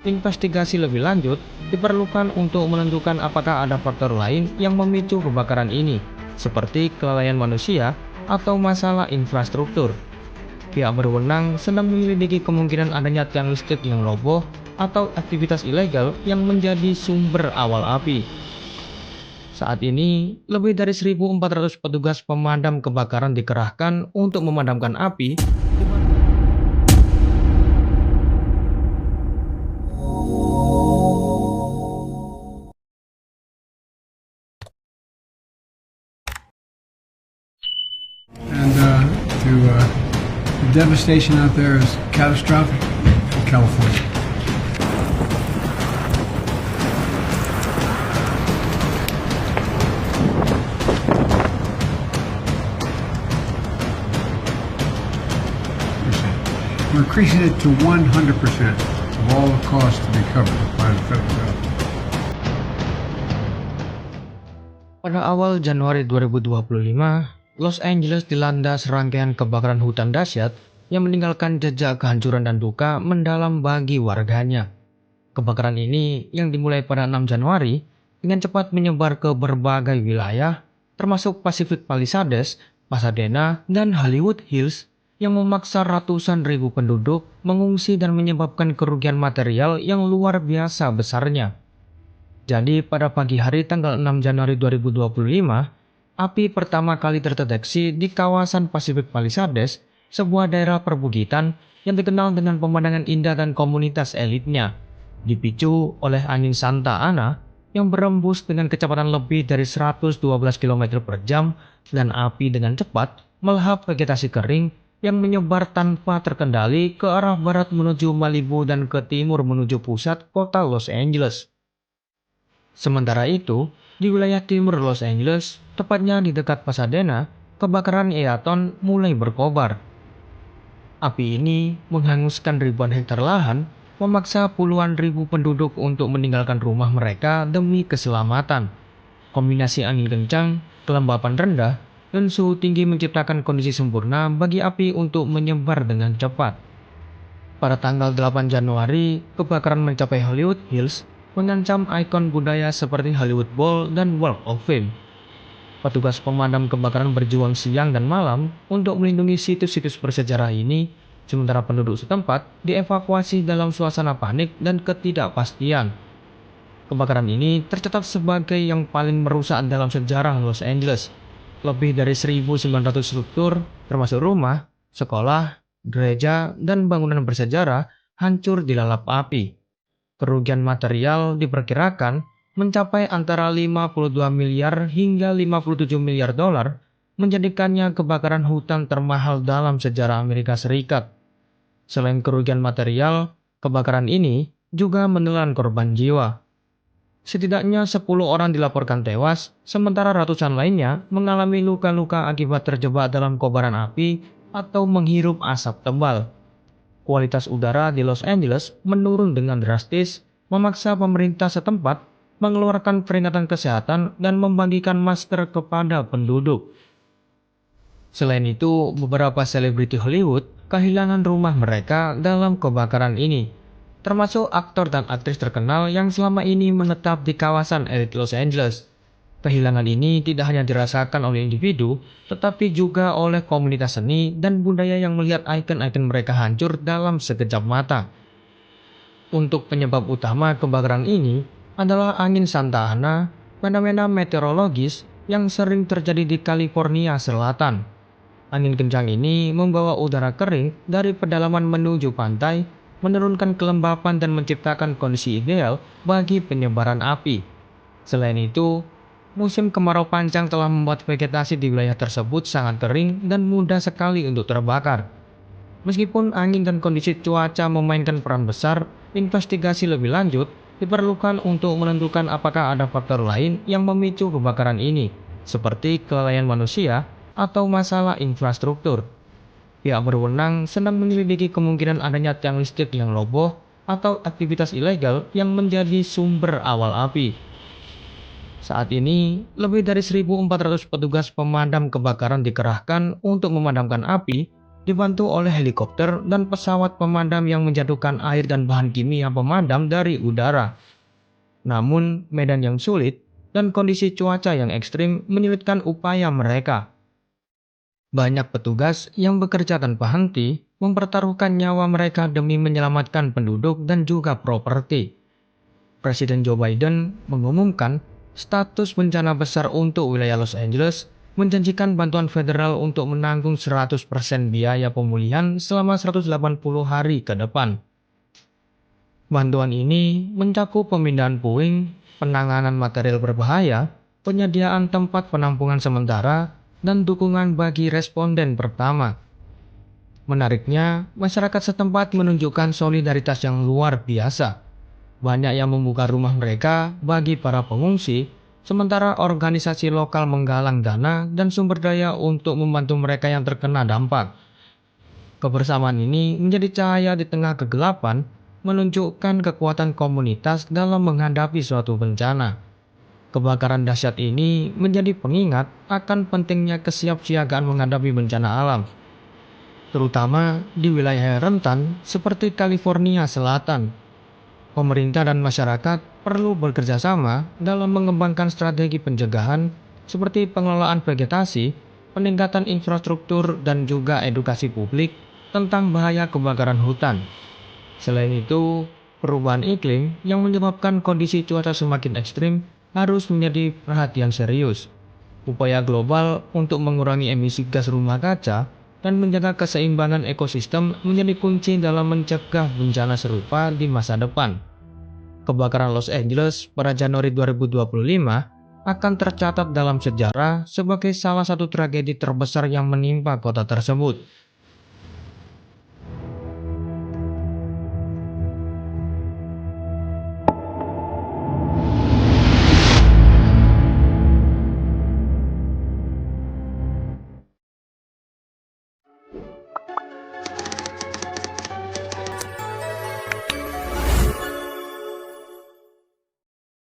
Investigasi lebih lanjut diperlukan untuk menentukan apakah ada faktor lain yang memicu kebakaran ini, seperti kelalaian manusia atau masalah infrastruktur. Pihak berwenang sedang menyelidiki kemungkinan adanya tiang listrik yang roboh atau aktivitas ilegal yang menjadi sumber awal api. Saat ini, lebih dari 1.400 petugas pemadam kebakaran dikerahkan untuk memadamkan api. And the devastation out there is catastrophic for California. We're increasing it to 100% of all the costs to be covered by the federal government. Pada awal Januari 2025, Los Angeles dilanda serangkaian kebakaran hutan dahsyat yang meninggalkan jejak kehancuran dan duka mendalam bagi warganya. Kebakaran ini yang dimulai pada 6 Januari dengan cepat menyebar ke berbagai wilayah, termasuk Pacific Palisades, Pasadena, dan Hollywood Hills yang memaksa ratusan ribu penduduk mengungsi dan menyebabkan kerugian material yang luar biasa besarnya. Jadi pada pagi hari tanggal 6 Januari 2025, api pertama kali terdeteksi di kawasan Pacific Palisades, sebuah daerah perbukitan yang dikenal dengan pemandangan indah dan komunitas elitnya, dipicu oleh angin Santa Ana yang berembus dengan kecepatan lebih dari 112 km per jam dan api dengan cepat melahap vegetasi kering yang menyebar tanpa terkendali ke arah barat menuju Malibu dan ke timur menuju pusat kota Los Angeles. Sementara itu, di wilayah timur Los Angeles, tepatnya di dekat Pasadena, kebakaran Eaton mulai berkobar. Api ini menghanguskan ribuan hektar lahan, memaksa puluhan ribu penduduk untuk meninggalkan rumah mereka demi keselamatan. Kombinasi angin kencang, kelembapan rendah, dan suhu tinggi menciptakan kondisi sempurna bagi api untuk menyebar dengan cepat. Pada tanggal 8 Januari, kebakaran mencapai Hollywood Hills, mengancam ikon budaya seperti Hollywood Bowl dan Walk of Fame. Petugas pemadam kebakaran berjuang siang dan malam untuk melindungi situs-situs bersejarah ini, sementara penduduk setempat dievakuasi dalam suasana panik dan ketidakpastian. Kebakaran ini tercatat sebagai yang paling merusak dalam sejarah Los Angeles. Lebih dari 1.900 struktur, termasuk rumah, sekolah, gereja, dan bangunan bersejarah, hancur dilalap api. Kerugian material diperkirakan mencapai antara 52 miliar hingga 57 miliar dolar, menjadikannya kebakaran hutan termahal dalam sejarah Amerika Serikat. Selain kerugian material, kebakaran ini juga menelan korban jiwa. Setidaknya 10 orang dilaporkan tewas, sementara ratusan lainnya mengalami luka-luka akibat terjebak dalam kobaran api atau menghirup asap tebal. Kualitas udara di Los Angeles menurun dengan drastis, memaksa pemerintah setempat mengeluarkan peringatan kesehatan dan membagikan masker kepada penduduk. Selain itu, beberapa selebriti Hollywood kehilangan rumah mereka dalam kebakaran ini, termasuk aktor dan aktris terkenal yang selama ini menetap di kawasan elit Los Angeles. Kehilangan ini tidak hanya dirasakan oleh individu, tetapi juga oleh komunitas seni dan budaya yang melihat ikon-ikon mereka hancur dalam sekejap mata. Untuk penyebab utama kebakaran ini adalah angin Santa Ana, fenomena meteorologis yang sering terjadi di California Selatan. Angin kencang ini membawa udara kering dari pedalaman menuju pantai, menurunkan kelembapan dan menciptakan kondisi ideal bagi penyebaran api. Selain itu, musim kemarau panjang telah membuat vegetasi di wilayah tersebut sangat kering dan mudah sekali untuk terbakar. Meskipun angin dan kondisi cuaca memainkan peran besar, investigasi lebih lanjut diperlukan untuk menentukan apakah ada faktor lain yang memicu kebakaran ini, seperti kelalaian manusia atau masalah infrastruktur. Pihak berwenang sedang menyelidiki kemungkinan adanya tiang listrik yang roboh atau aktivitas ilegal yang menjadi sumber awal api. Saat ini, lebih dari 1.400 petugas pemadam kebakaran dikerahkan untuk memadamkan api dibantu oleh helikopter dan pesawat pemadam yang menjatuhkan air dan bahan kimia pemadam dari udara. Namun, medan yang sulit dan kondisi cuaca yang ekstrim menyulitkan upaya mereka. Banyak petugas yang bekerja tanpa henti mempertaruhkan nyawa mereka demi menyelamatkan penduduk dan juga properti. Presiden Joe Biden mengumumkan status bencana besar untuk wilayah Los Angeles, menjanjikan bantuan federal untuk menanggung 100% biaya pemulihan selama 180 hari ke depan. Bantuan ini mencakup pemindahan puing, penanganan material berbahaya, penyediaan tempat penampungan sementara, dan dukungan bagi responden pertama. Menariknya, masyarakat setempat menunjukkan solidaritas yang luar biasa. Banyak yang membuka rumah mereka bagi para pengungsi, sementara organisasi lokal menggalang dana dan sumber daya untuk membantu mereka yang terkena dampak. Kebersamaan ini menjadi cahaya di tengah kegelapan, menunjukkan kekuatan komunitas dalam menghadapi suatu bencana. Kebakaran dahsyat ini menjadi pengingat akan pentingnya kesiapsiagaan menghadapi bencana alam, terutama di wilayah yang rentan seperti California Selatan. Pemerintah dan masyarakat perlu bekerja sama dalam mengembangkan strategi pencegahan seperti pengelolaan vegetasi, peningkatan infrastruktur, dan juga edukasi publik tentang bahaya kebakaran hutan. Selain itu, perubahan iklim yang menyebabkan kondisi cuaca semakin ekstrim harus menjadi perhatian serius. Upaya global untuk mengurangi emisi gas rumah kaca dan menjaga keseimbangan ekosistem menjadi kunci dalam mencegah bencana serupa di masa depan. Kebakaran Los Angeles pada Januari 2025 akan tercatat dalam sejarah sebagai salah satu tragedi terbesar yang menimpa kota tersebut.